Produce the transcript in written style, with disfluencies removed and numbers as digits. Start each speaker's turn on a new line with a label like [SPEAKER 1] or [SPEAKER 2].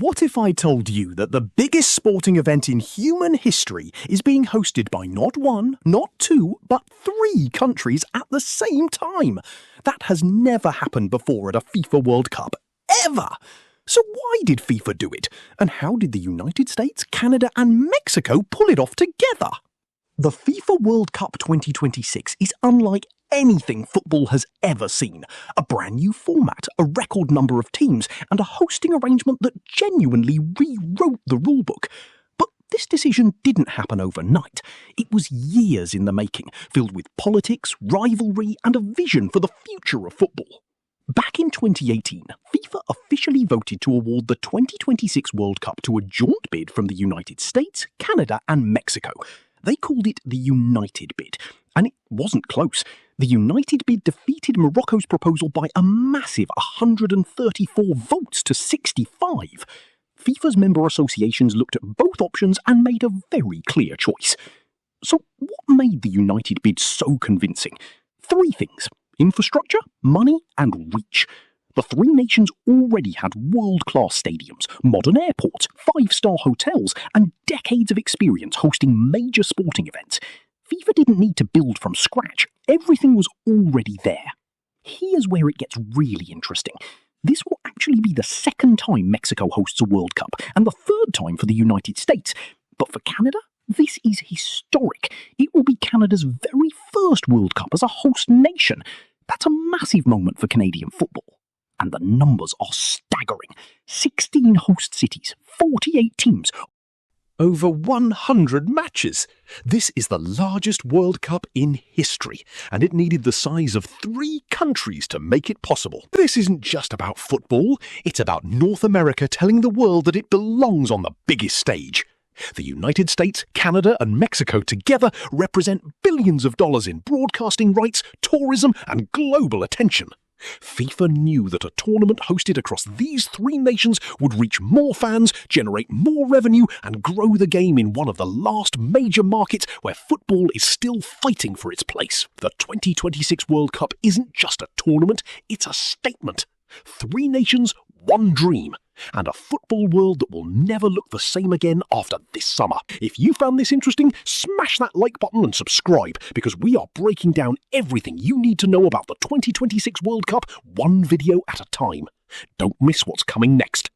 [SPEAKER 1] What if I told you that the biggest sporting event in human history is being hosted by not one, not two, but three countries at the same time? That has never happened before at a FIFA World Cup, ever! So why did FIFA do it? And how did the United States, Canada and Mexico pull it off together? The FIFA World Cup 2026 is unlike anything football has ever seen. A brand new format, a record number of teams, and a hosting arrangement that genuinely rewrote the rulebook. But this decision didn't happen overnight. It was years in the making, filled with politics, rivalry, and a vision for the future of football. Back in 2018, FIFA officially voted to award the 2026 World Cup to a joint bid from the United States, Canada, and Mexico. They called it the United Bid, and it wasn't close. The United Bid defeated Morocco's proposal by a massive 134 votes to 65. FIFA's member associations looked at both options and made a very clear choice. So what made the United Bid so convincing? Three things: infrastructure, money, and reach. The three nations already had world-class stadiums, modern airports, five-star hotels, and decades of experience hosting major sporting events. FIFA didn't need to build from scratch. Everything was already there. Here's where it gets really interesting. This will actually be the second time Mexico hosts a World Cup, and the third time for the United States. But for Canada, this is historic. It will be Canada's very first World Cup as a host nation. That's a massive moment for Canadian football. And the numbers are staggering. 16 host cities, 48 teams,
[SPEAKER 2] over 100 matches. This is the largest World Cup in history, and it needed the size of 3 countries to make it possible. This isn't just about football, it's about North America telling the world that it belongs on the biggest stage. The United States, Canada and Mexico together represent billions of dollars in broadcasting rights, tourism and global attention. FIFA knew that a tournament hosted across these 3 nations would reach more fans, generate more revenue, and grow the game in one of the last major markets where football is still fighting for its place. The 2026 World Cup isn't just a tournament, it's a statement. 3 nations, 1 dream, and a football world that will never look the same again after this summer. If you found this interesting, smash that like button and subscribe, because we are breaking down everything you need to know about the 2026 World Cup, one video at a time. Don't miss what's coming next.